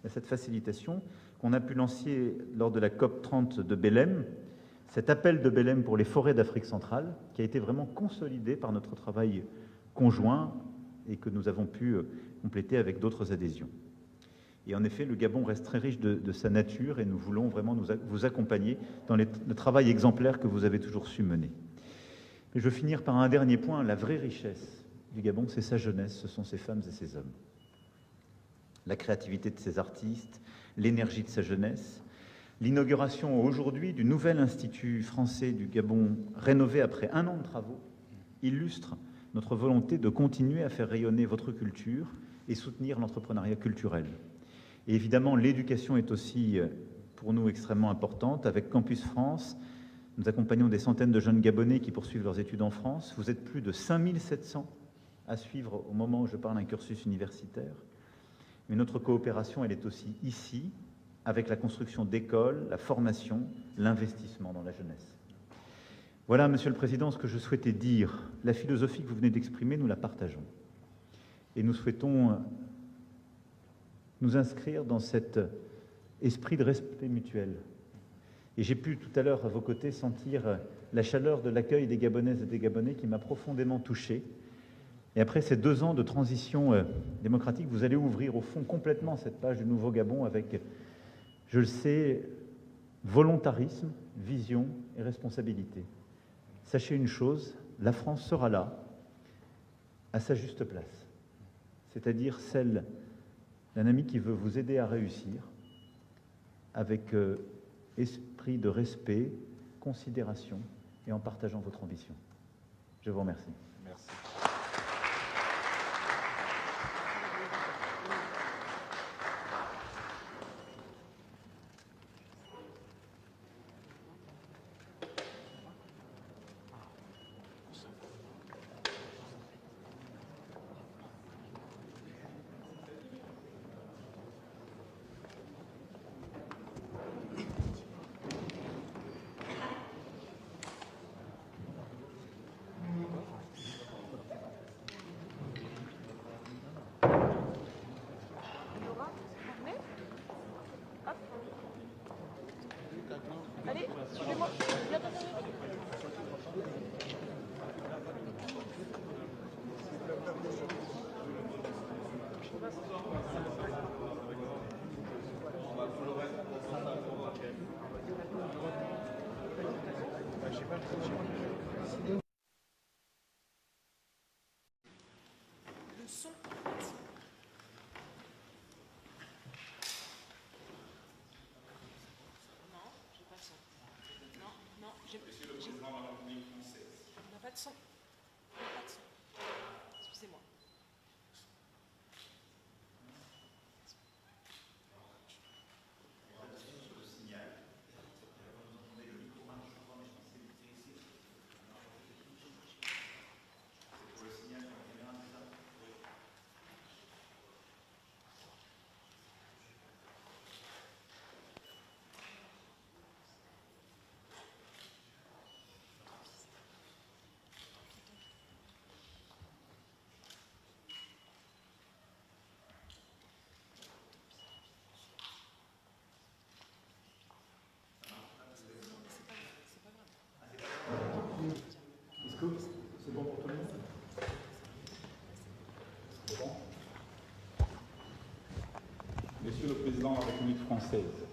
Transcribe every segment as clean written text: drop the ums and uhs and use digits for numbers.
à cette facilitation qu'on a pu lancer lors de la COP 30 de Belém, cet appel de Belém pour les forêts d'Afrique centrale, qui a été vraiment consolidé par notre travail conjoint et que nous avons pu compléter avec d'autres adhésions. Et en effet, le Gabon reste très riche de sa nature et nous voulons vraiment vous accompagner dans le travail exemplaire que vous avez toujours su mener. Et je veux finir par un dernier point. La vraie richesse du Gabon, c'est sa jeunesse, ce sont ses femmes et ses hommes. La créativité de ses artistes, l'énergie de sa jeunesse, l'inauguration aujourd'hui du nouvel Institut français du Gabon, rénové après 1 an de travaux, illustre notre volonté de continuer à faire rayonner votre culture et soutenir l'entrepreneuriat culturel. Et évidemment, l'éducation est aussi pour nous extrêmement importante. Avec Campus France, nous accompagnons des centaines de jeunes Gabonais qui poursuivent leurs études en France. Vous êtes plus de 5700 à suivre au moment où je parle un cursus universitaire. Mais notre coopération, elle est aussi ici, avec la construction d'écoles, la formation, l'investissement dans la jeunesse. Voilà, Monsieur le Président, ce que je souhaitais dire. La philosophie que vous venez d'exprimer, nous la partageons. Et nous souhaitons nous inscrire dans cet esprit de respect mutuel. Et j'ai pu tout à l'heure, à vos côtés, sentir la chaleur de l'accueil des Gabonaises et des Gabonais qui m'a profondément touché. Et après ces 2 ans de transition démocratique, vous allez ouvrir au fond complètement cette page du nouveau Gabon avec, je le sais, volontarisme, vision et responsabilité. Sachez une chose, la France sera là, à sa juste place, c'est-à-dire celle d'un ami qui veut vous aider à réussir, avec esprit de respect, considération et en partageant votre ambition. Je vous remercie. Merci. Allez, suivez-moi. Viens, viens, viens. Le son. Monsieur le Président de la République française. On n'a pas de son. On n'a pas de son. Excusez-moi. C'est bon pour tout le monde? C'est bon? Monsieur le Président de la République française,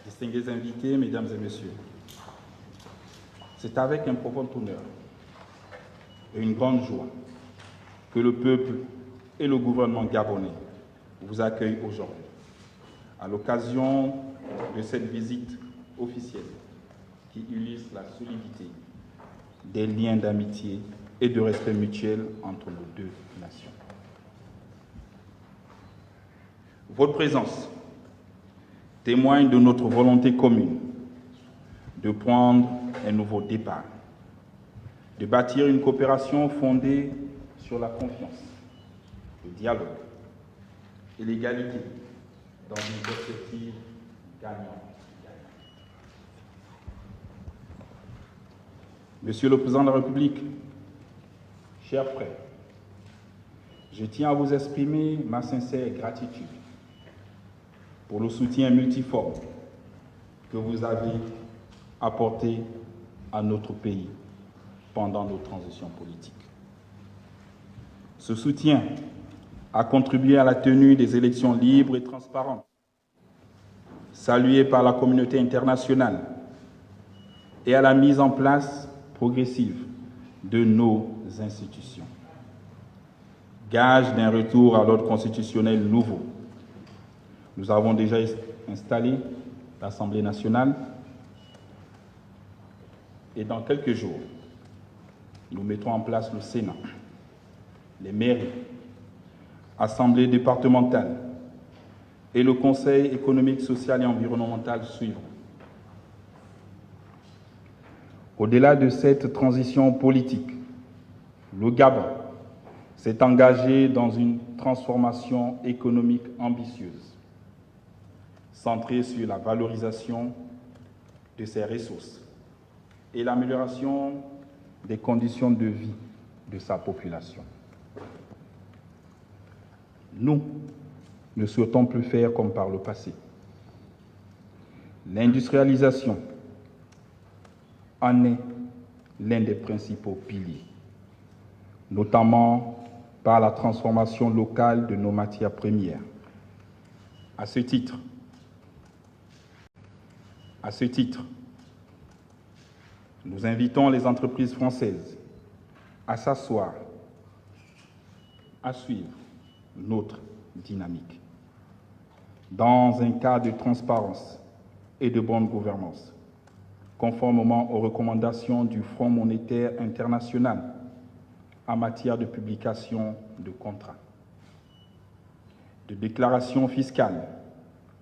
distingués invités, Mesdames et Messieurs, c'est avec un profond honneur et une grande joie que le peuple et le gouvernement gabonais vous accueillent aujourd'hui à l'occasion de cette visite officielle qui illustre la solidité des liens d'amitié et de respect mutuel entre nos 2 nations. Votre présence témoigne de notre volonté commune de prendre un nouveau départ, de bâtir une coopération fondée sur la confiance, le dialogue et l'égalité dans une perspective gagnante. Monsieur le Président de la République, chers frères, je tiens à vous exprimer ma sincère gratitude pour le soutien multiforme que vous avez apporté à notre pays pendant nos transitions politiques. Ce soutien a contribué à la tenue des élections libres et transparentes, saluées par la communauté internationale, et à la mise en place progressive de nos institutions. Gage d'un retour à l'ordre constitutionnel nouveau. Nous avons déjà installé l'Assemblée nationale et dans quelques jours, nous mettons en place le Sénat, les mairies, assemblées départementales et le Conseil économique, social et environnemental suivront. Au-delà de cette transition politique, le Gabon s'est engagé dans une transformation économique ambitieuse, centrée sur la valorisation de ses ressources et l'amélioration des conditions de vie de sa population. Nous ne souhaitons plus faire comme par le passé. L'industrialisation en est l'un des principaux piliers, notamment par la transformation locale de nos matières premières. À ce titre, nous invitons les entreprises françaises à s'asseoir, à suivre notre dynamique, dans un cadre de transparence et de bonne gouvernance, conformément aux recommandations du Fonds monétaire international en matière de publication de contrats, de déclarations fiscales,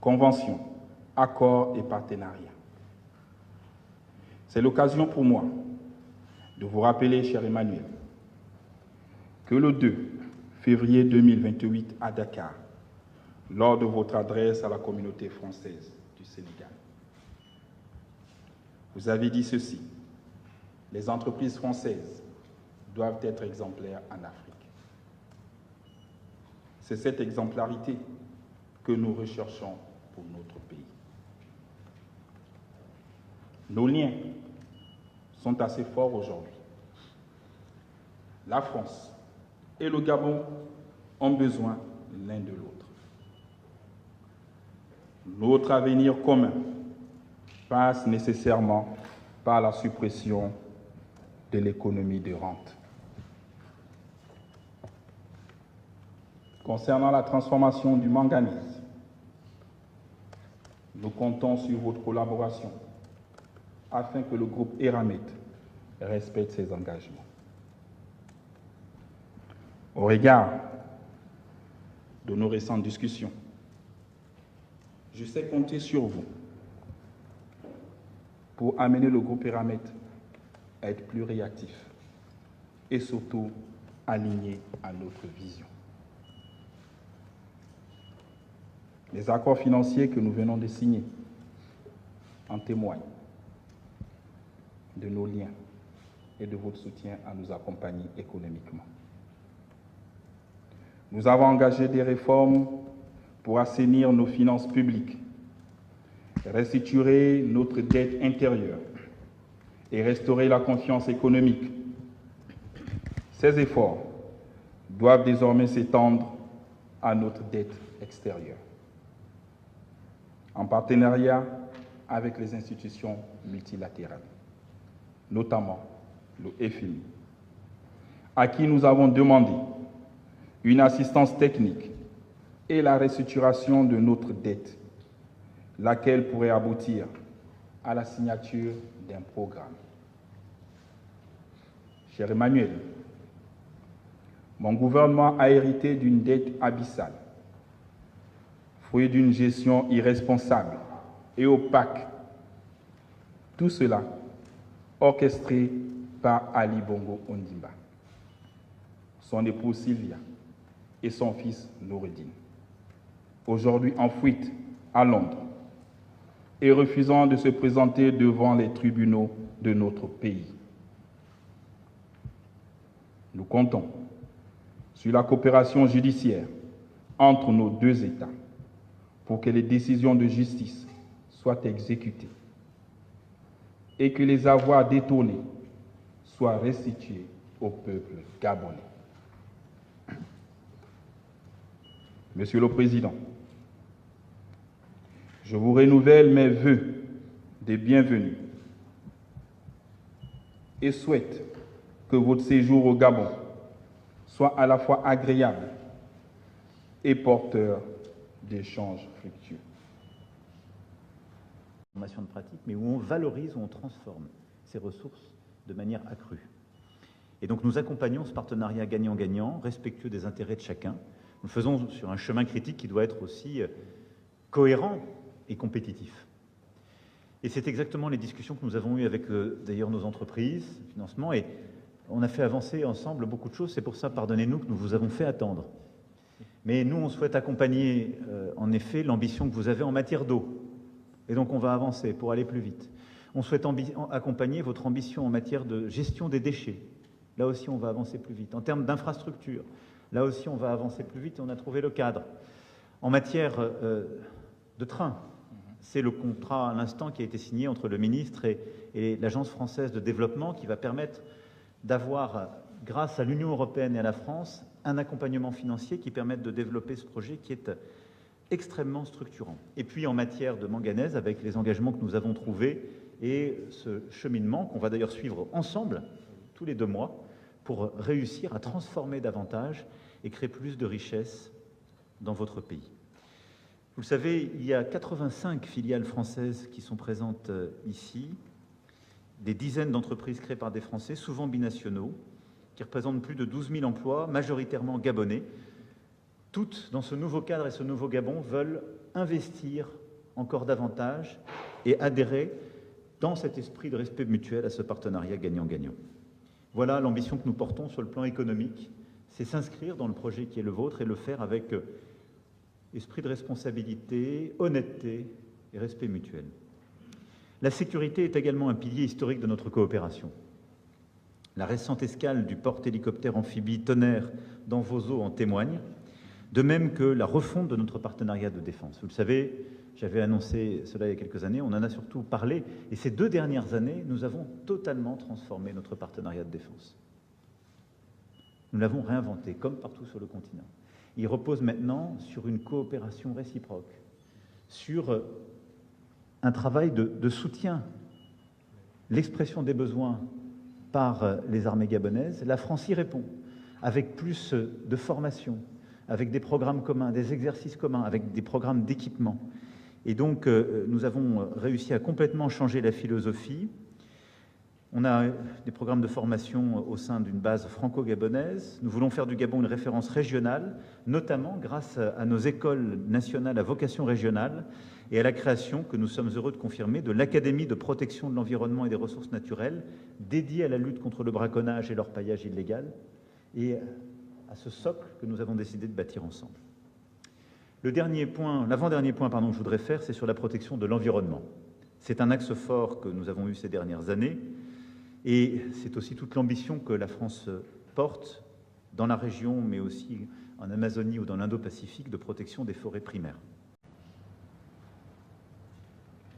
conventions, accords et partenariats. C'est l'occasion pour moi de vous rappeler, cher Emmanuel, que le 2 février 2028 à Dakar, lors de votre adresse à la communauté française du Sénégal, vous avez dit ceci: les entreprises françaises doivent être exemplaires en Afrique. C'est cette exemplarité que nous recherchons pour notre pays. Nos liens sont assez forts aujourd'hui. La France et le Gabon ont besoin l'un de l'autre. Notre avenir commun passe nécessairement par la suppression de l'économie de rente. Concernant la transformation du manganèse, nous comptons sur votre collaboration afin que le groupe Eramet respecte ses engagements. Au regard de nos récentes discussions, je sais compter sur vous pour amener le groupe Eramet à être plus réactif et surtout aligné à notre vision. Les accords financiers que nous venons de signer en témoignent de nos liens et de votre soutien à nous accompagner économiquement. Nous avons engagé des réformes pour assainir nos finances publiques, restituer notre dette intérieure et restaurer la confiance économique. Ces efforts doivent désormais s'étendre à notre dette extérieure, en partenariat avec les institutions multilatérales, notamment le FMI, à qui nous avons demandé une assistance technique et la restructuration de notre dette, laquelle pourrait aboutir à la signature d'un programme. Cher Emmanuel, mon gouvernement a hérité d'une dette abyssale, fruit d'une gestion irresponsable et opaque. Tout cela orchestré par Ali Bongo Ondimba, son épouse Sylvia et son fils Noureddin, aujourd'hui en fuite à Londres et refusant de se présenter devant les tribunaux de notre pays. Nous comptons sur la coopération judiciaire entre nos deux États pour que les décisions de justice soient exécutées et que les avoirs détournés soient restitués au peuple gabonais. Monsieur le Président, je vous renouvelle mes vœux de bienvenue et souhaite que votre séjour au Gabon soit à la fois agréable et porteur d'échanges fructueux. Formation de pratique, mais où on valorise, où on transforme ces ressources de manière accrue. Et donc nous accompagnons ce partenariat gagnant-gagnant, respectueux des intérêts de chacun. Nous le faisons sur un chemin critique qui doit être aussi cohérent et compétitif. Et c'est exactement les discussions que nous avons eues avec d'ailleurs nos entreprises, financement, et on a fait avancer ensemble beaucoup de choses. C'est pour ça, pardonnez-nous, que nous vous avons fait attendre. Mais nous, on souhaite accompagner en effet l'ambition que vous avez en matière d'eau. Et donc on va avancer pour aller plus vite. On souhaite accompagner votre ambition en matière de gestion des déchets. Là aussi, on va avancer plus vite. En termes d'infrastructure, là aussi, on va avancer plus vite et on a trouvé le cadre. En matière de train, c'est le contrat à l'instant qui a été signé entre le ministre et l'Agence française de développement qui va permettre d'avoir, grâce à l'Union européenne et à la France, un accompagnement financier qui permette de développer ce projet qui est extrêmement structurant. Et puis en matière de manganèse, avec les engagements que nous avons trouvés et ce cheminement qu'on va d'ailleurs suivre ensemble, tous les 2 mois, pour réussir à transformer davantage et créer plus de richesses dans votre pays. Vous le savez, il y a 85 filiales françaises qui sont présentes ici, des dizaines d'entreprises créées par des Français, souvent binationaux, qui représentent plus de 12 000 emplois, majoritairement gabonais. Toutes, dans ce nouveau cadre et ce nouveau Gabon, veulent investir encore davantage et adhérer dans cet esprit de respect mutuel à ce partenariat gagnant-gagnant. Voilà l'ambition que nous portons sur le plan économique, c'est s'inscrire dans le projet qui est le vôtre et le faire avec esprit de responsabilité, honnêteté et respect mutuel. La sécurité est également un pilier historique de notre coopération. La récente escale du porte-hélicoptère amphibie Tonnerre dans vos eaux en témoigne, de même que la refonte de notre partenariat de défense. Vous le savez, j'avais annoncé cela il y a quelques années, on en a surtout parlé, et ces 2 dernières années, nous avons totalement transformé notre partenariat de défense. Nous l'avons réinventé, comme partout sur le continent. Il repose maintenant sur une coopération réciproque, sur un travail de soutien, l'expression des besoins par les armées gabonaises. La France y répond, avec plus de formation, avec des programmes communs, des exercices communs, avec des programmes d'équipement. Et donc, nous avons réussi à complètement changer la philosophie. On a des programmes de formation au sein d'une base franco-gabonaise. Nous voulons faire du Gabon une référence régionale, notamment grâce à nos écoles nationales à vocation régionale et à la création, que nous sommes heureux de confirmer, de l'Académie de protection de l'environnement et des ressources naturelles, dédiée à la lutte contre le braconnage et l'orpaillage illégal, et à ce socle que nous avons décidé de bâtir ensemble. L'avant-dernier point que je voudrais faire, c'est sur la protection de l'environnement. C'est un axe fort que nous avons eu ces dernières années, et c'est aussi toute l'ambition que la France porte dans la région, mais aussi en Amazonie ou dans l'Indo-Pacifique, de protection des forêts primaires.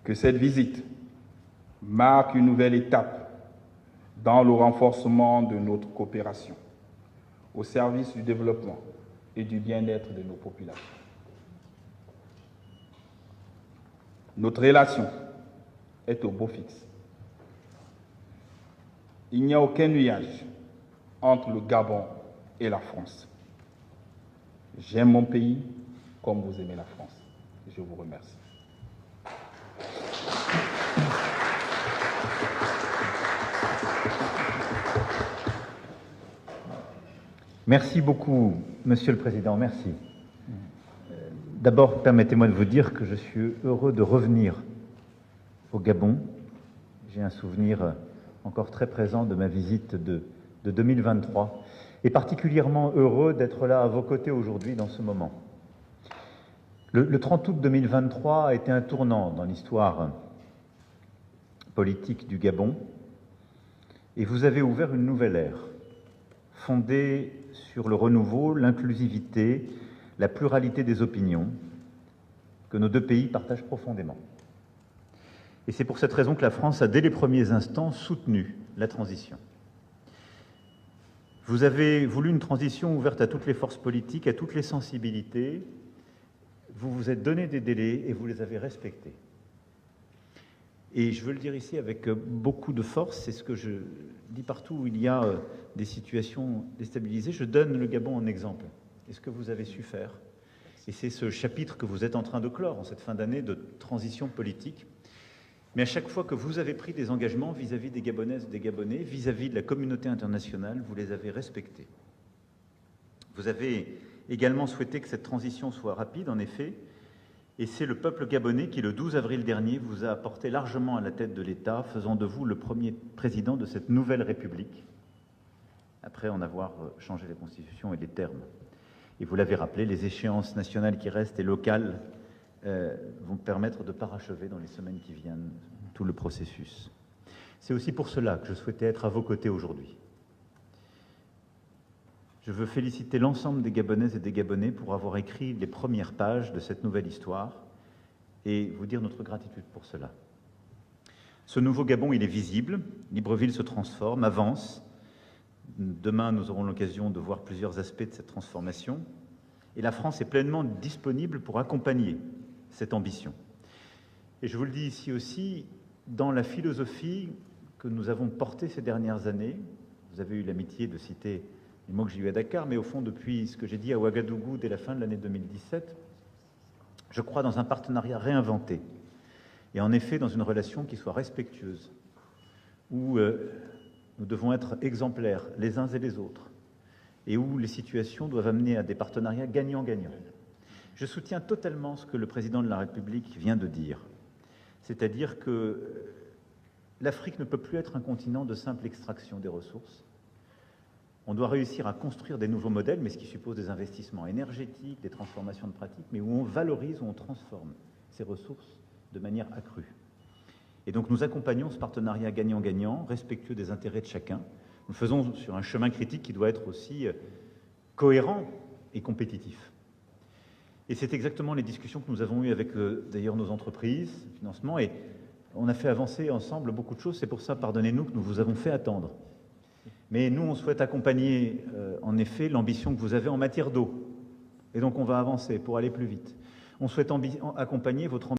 Que cette visite marque une nouvelle étape dans le renforcement de notre coopération au service du développement et du bien-être de nos populations. Notre relation est au beau fixe. Il n'y a aucun nuage entre le Gabon et la France. J'aime mon pays comme vous aimez la France. Je vous remercie. Merci beaucoup, Monsieur le Président, merci. D'abord, permettez-moi de vous dire que je suis heureux de revenir au Gabon. J'ai un souvenir encore très présent de ma visite de 2023 et particulièrement heureux d'être là à vos côtés aujourd'hui dans ce moment. Le 30 août 2023 a été un tournant dans l'histoire politique du Gabon et vous avez ouvert une nouvelle ère fondée sur le renouveau, l'inclusivité, la pluralité des opinions, que nos deux pays partagent profondément. Et c'est pour cette raison que la France a, dès les premiers instants, soutenu la transition. Vous avez voulu une transition ouverte à toutes les forces politiques, à toutes les sensibilités. Vous vous êtes donné des délais et vous les avez respectés. Et je veux le dire ici avec beaucoup de force, c'est ce que je dis partout où il y a des situations déstabilisées. Je donne le Gabon en exemple. Et ce que vous avez su faire. Et c'est ce chapitre que vous êtes en train de clore en cette fin d'année de transition politique. Mais à chaque fois que vous avez pris des engagements vis-à-vis des Gabonaises et des Gabonais, vis-à-vis de la communauté internationale, vous les avez respectés. Vous avez également souhaité que cette transition soit rapide, en effet, et c'est le peuple gabonais qui, le 12 avril dernier, vous a apporté largement à la tête de l'État, faisant de vous le premier président de cette nouvelle République, après en avoir changé la Constitution et les termes. Et vous l'avez rappelé, les échéances nationales qui restent et locales vont permettre de parachever dans les semaines qui viennent tout le processus. C'est aussi pour cela que je souhaitais être à vos côtés aujourd'hui. Je veux féliciter l'ensemble des Gabonaises et des Gabonais pour avoir écrit les premières pages de cette nouvelle histoire et vous dire notre gratitude pour cela. Ce nouveau Gabon, il est visible, Libreville se transforme, avance. Demain, nous aurons l'occasion de voir plusieurs aspects de cette transformation et la France est pleinement disponible pour accompagner cette ambition. Et je vous le dis ici aussi, dans la philosophie que nous avons portée ces dernières années, vous avez eu l'amitié de citer les mots que j'ai eus à Dakar, mais au fond, depuis ce que j'ai dit à Ouagadougou dès la fin de l'année 2017, je crois dans un partenariat réinventé. Et en effet, dans une relation qui soit respectueuse, où nous devons être exemplaires les uns et les autres, et où les situations doivent amener à des partenariats gagnant-gagnant. Je soutiens totalement ce que le président de la République vient de dire, c'est-à-dire que l'Afrique ne peut plus être un continent de simple extraction des ressources. On doit réussir à construire des nouveaux modèles, mais ce qui suppose des investissements énergétiques, des transformations de pratiques, mais où on valorise, où on transforme ces ressources de manière accrue. Et donc nous accompagnons ce partenariat gagnant-gagnant, respectueux des intérêts de chacun. Nous le faisons sur un chemin critique qui doit être aussi cohérent et compétitif. Et c'est exactement les discussions que nous avons eues avec d'ailleurs nos entreprises, financement, et on a fait avancer ensemble beaucoup de choses. C'est pour ça, pardonnez-nous, que nous vous avons fait attendre. Mais nous, on souhaite accompagner, en effet, l'ambition que vous avez en matière d'eau. Et donc, on va avancer pour aller plus vite. On souhaite accompagner votre ambition